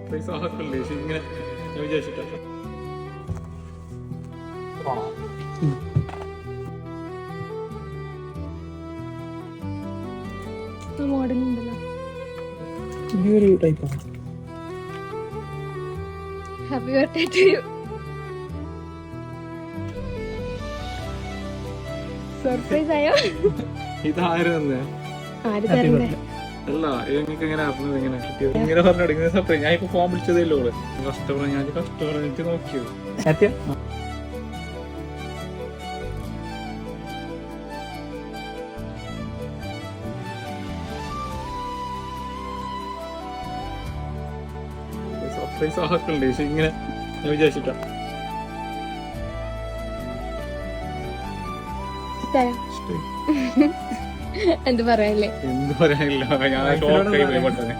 Surprise ആക്കല്ലേ പക്ഷെ ഇങ്ങനെ ഞാൻ വിചാരിച്ചിട്ടാ മോഡൽ ഉണ്ടല്ലോ. ഈ ഒരു ടൈപ്പാണ്. Happy birthday to you. Surprise ആയോ? ഇതാര് തന്നെ ആര് തരണ്ടേ? അല്ല എനിക്ക് എങ്ങനെ അറിഞ്ഞത് ഇങ്ങനെ കിട്ടിയത് ഇങ്ങനെ പറഞ്ഞു സർപ്രൈസ്. ഞാൻ ഇപ്പൊ ഫോൺ വിളിച്ചതല്ലോ കസ്റ്റമർ. ഞാൻ കസ്റ്റമർ എനിക്ക് നോക്കിയത് സത്യം. സർപ്രൈസ് ആക്കണ്ടേ പക്ഷെ ഇങ്ങനെ ഞാൻ വിചാരിച്ചിട്ടാ എന്ത് പറയാല്ലേ? എന്ത് പറയാനില്ല. ഞാൻ ഷോക്കായി പോയി പെട്ടെന്ന്.